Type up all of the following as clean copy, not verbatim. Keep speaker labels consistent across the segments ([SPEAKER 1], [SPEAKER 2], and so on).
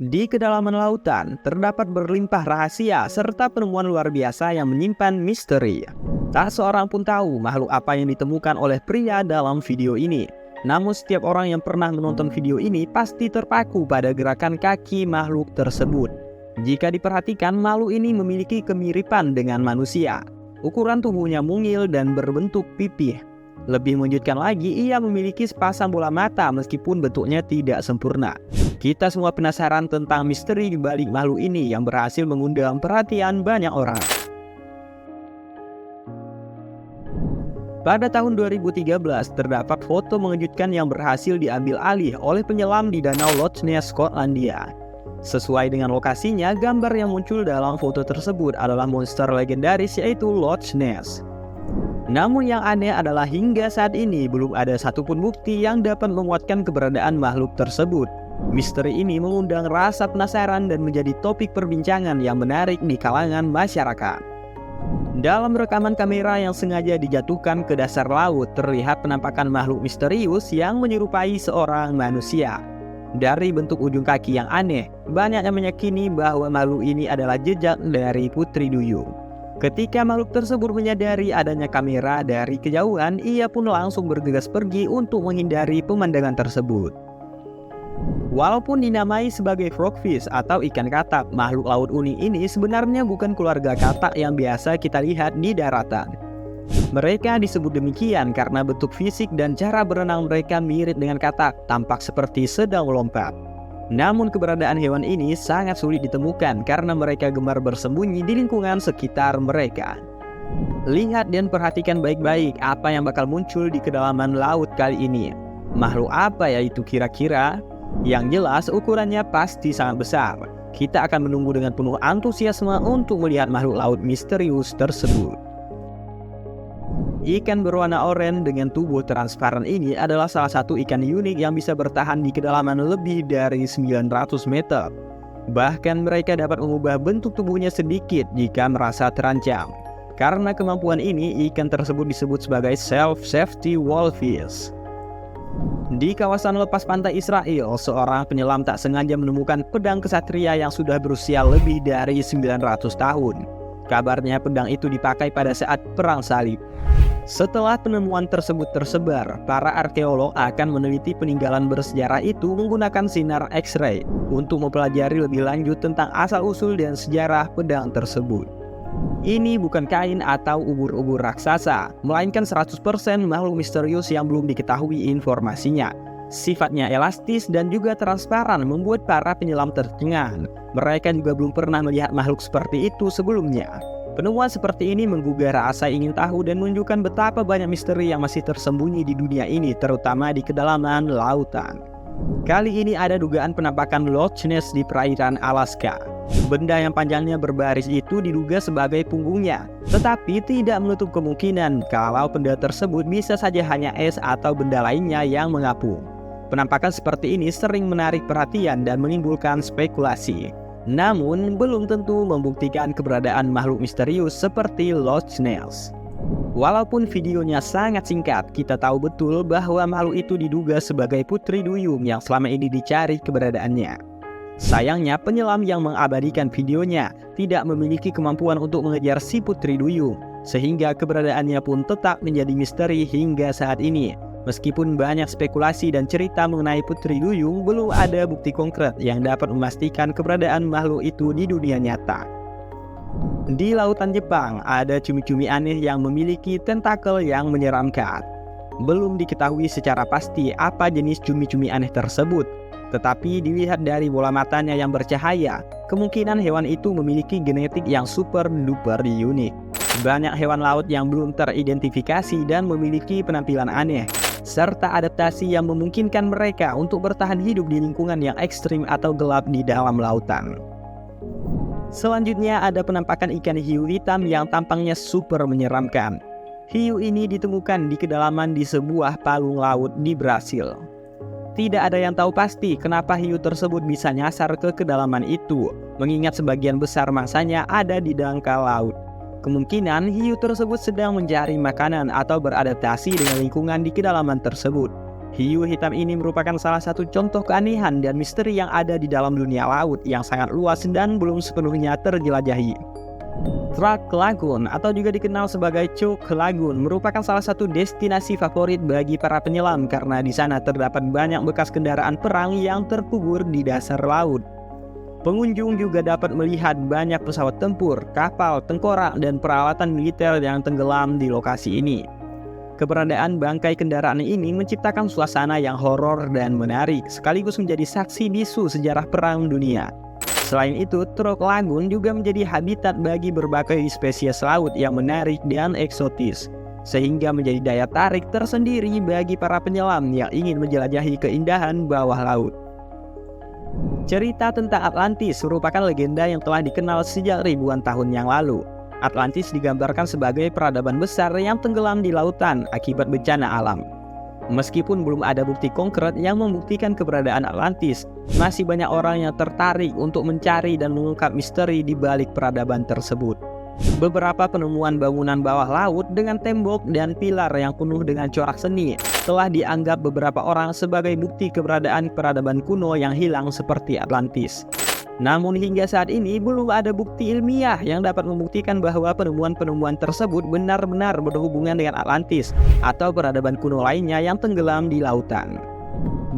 [SPEAKER 1] Di kedalaman lautan, terdapat berlimpah rahasia serta penemuan luar biasa yang menyimpan misteri. Tak seorang pun tahu makhluk apa yang ditemukan oleh pria dalam video ini. Namun setiap orang yang pernah menonton video ini pasti terpaku pada gerakan kaki makhluk tersebut. Jika diperhatikan, makhluk ini memiliki kemiripan dengan manusia. Ukuran tubuhnya mungil dan berbentuk pipih. Lebih mengejutkan lagi, ia memiliki sepasang bola mata meskipun bentuknya tidak sempurna. Kita semua penasaran tentang misteri di balik makhluk ini yang berhasil mengundang perhatian banyak orang. Pada tahun 2013, terdapat foto mengejutkan yang berhasil diambil alih oleh penyelam di Danau Loch Ness, Skotlandia. Sesuai dengan lokasinya, gambar yang muncul dalam foto tersebut adalah monster legendaris yaitu Loch Ness. Namun yang aneh adalah hingga saat ini belum ada satupun bukti yang dapat menguatkan keberadaan makhluk tersebut. Misteri ini mengundang rasa penasaran dan menjadi topik perbincangan yang menarik di kalangan masyarakat. Dalam rekaman kamera yang sengaja dijatuhkan ke dasar laut, terlihat penampakan makhluk misterius yang menyerupai seorang manusia. Dari bentuk ujung kaki yang aneh, banyak yang meyakini bahwa makhluk ini adalah jejak dari Putri Duyung. Ketika makhluk tersebut menyadari adanya kamera dari kejauhan, ia pun langsung bergegas pergi untuk menghindari pemandangan tersebut. Walaupun dinamai sebagai frogfish atau ikan katak, makhluk laut unik ini sebenarnya bukan keluarga katak yang biasa kita lihat di daratan. Mereka disebut demikian karena bentuk fisik dan cara berenang mereka mirip dengan katak, tampak seperti sedang melompat. Namun keberadaan hewan ini sangat sulit ditemukan karena mereka gemar bersembunyi di lingkungan sekitar mereka. Lihat dan perhatikan baik-baik apa yang bakal muncul di kedalaman laut kali ini. Makhluk apa ya itu kira-kira? Yang jelas ukurannya pasti sangat besar. Kita akan menunggu dengan penuh antusiasme untuk melihat makhluk laut misterius tersebut. Ikan berwarna oranye dengan tubuh transparan ini adalah salah satu ikan unik yang bisa bertahan di kedalaman lebih dari 900 meter. Bahkan mereka dapat mengubah bentuk tubuhnya sedikit jika merasa terancam. Karena kemampuan ini, ikan tersebut disebut sebagai self-safety walrus. Di kawasan lepas pantai Israel, seorang penyelam tak sengaja menemukan pedang kesatria yang sudah berusia lebih dari 900 tahun. Kabarnya pedang itu dipakai pada saat Perang Salib. Setelah penemuan tersebut tersebar, para arkeolog akan meneliti peninggalan bersejarah itu menggunakan sinar X-ray untuk mempelajari lebih lanjut tentang asal-usul dan sejarah pedang tersebut. Ini bukan kain atau ubur-ubur raksasa, melainkan 100% makhluk misterius yang belum diketahui informasinya. Sifatnya elastis dan juga transparan membuat para penyelam tercengang. Mereka juga belum pernah melihat makhluk seperti itu sebelumnya. Penemuan seperti ini menggugah rasa ingin tahu dan menunjukkan betapa banyak misteri yang masih tersembunyi di dunia ini, terutama di kedalaman lautan. Kali ini ada dugaan penampakan Loch Ness di perairan Alaska. Benda yang panjangnya berbaris itu diduga sebagai punggungnya, tetapi tidak menutup kemungkinan kalau benda tersebut bisa saja hanya es atau benda lainnya yang mengapung. Penampakan seperti ini sering menarik perhatian dan menimbulkan spekulasi. Namun, belum tentu membuktikan keberadaan makhluk misterius seperti Loch Ness. Walaupun videonya sangat singkat, kita tahu betul bahwa makhluk itu diduga sebagai Putri Duyung yang selama ini dicari keberadaannya. Sayangnya, penyelam yang mengabadikan videonya tidak memiliki kemampuan untuk mengejar si Putri Duyung, sehingga keberadaannya pun tetap menjadi misteri hingga saat ini. Meskipun banyak spekulasi dan cerita mengenai Putri Duyung, belum ada bukti konkret yang dapat memastikan keberadaan makhluk itu di dunia nyata. Di lautan Jepang, ada cumi-cumi aneh yang memiliki tentakel yang menyeramkan. Belum diketahui secara pasti apa jenis cumi-cumi aneh tersebut, tetapi dilihat dari bola matanya yang bercahaya, kemungkinan hewan itu memiliki genetik yang super-duper unik. Banyak hewan laut yang belum teridentifikasi dan memiliki penampilan aneh, serta adaptasi yang memungkinkan mereka untuk bertahan hidup di lingkungan yang ekstrim atau gelap di dalam lautan. Selanjutnya ada penampakan ikan hiu hitam yang tampangnya super menyeramkan. Hiu ini ditemukan di kedalaman di sebuah palung laut di Brasil. Tidak ada yang tahu pasti kenapa hiu tersebut bisa nyasar ke kedalaman itu, mengingat sebagian besar mangsanya ada di dangkal laut. Kemungkinan hiu tersebut sedang mencari makanan atau beradaptasi dengan lingkungan di kedalaman tersebut. Hiu hitam ini merupakan salah satu contoh keanehan dan misteri yang ada di dalam dunia laut yang sangat luas dan belum sepenuhnya terjelajahi. Truck Lagoon atau juga dikenal sebagai Chuuk Lagoon merupakan salah satu destinasi favorit bagi para penyelam karena di sana terdapat banyak bekas kendaraan perang yang terkubur di dasar laut. Pengunjung juga dapat melihat banyak pesawat tempur, kapal, tengkorak, dan peralatan militer yang tenggelam di lokasi ini. Keberadaan bangkai kendaraan ini menciptakan suasana yang horor dan menarik, sekaligus menjadi saksi bisu sejarah Perang Dunia. Selain itu, Truck Lagoon juga menjadi habitat bagi berbagai spesies laut yang menarik dan eksotis, sehingga menjadi daya tarik tersendiri bagi para penyelam yang ingin menjelajahi keindahan bawah laut. Cerita tentang Atlantis merupakan legenda yang telah dikenal sejak ribuan tahun yang lalu. Atlantis digambarkan sebagai peradaban besar yang tenggelam di lautan akibat bencana alam. Meskipun belum ada bukti konkret yang membuktikan keberadaan Atlantis, masih banyak orang yang tertarik untuk mencari dan mengungkap misteri di balik peradaban tersebut. Beberapa penemuan bangunan bawah laut dengan tembok dan pilar yang penuh dengan corak seni telah dianggap beberapa orang sebagai bukti keberadaan peradaban kuno yang hilang seperti Atlantis. Namun hingga saat ini belum ada bukti ilmiah yang dapat membuktikan bahwa penemuan-penemuan tersebut benar-benar berhubungan dengan Atlantis atau peradaban kuno lainnya yang tenggelam di lautan.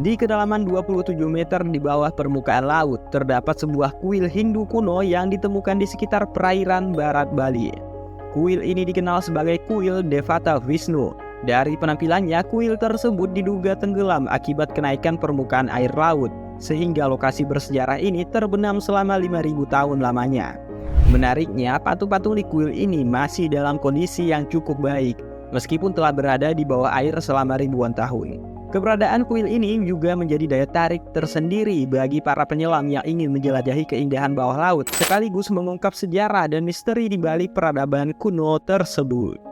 [SPEAKER 1] Di kedalaman 27 meter di bawah permukaan laut, terdapat sebuah kuil Hindu kuno yang ditemukan di sekitar perairan barat Bali. Kuil ini dikenal sebagai kuil Devata Vishnu. Dari penampilannya, kuil tersebut diduga tenggelam akibat kenaikan permukaan air laut, sehingga lokasi bersejarah ini terbenam selama 5.000 tahun lamanya. Menariknya, patung-patung di kuil ini masih dalam kondisi yang cukup baik, meskipun telah berada di bawah air selama ribuan tahun. Keberadaan kuil ini juga menjadi daya tarik tersendiri bagi para penyelam yang ingin menjelajahi keindahan bawah laut, sekaligus mengungkap sejarah dan misteri di balik peradaban kuno tersebut.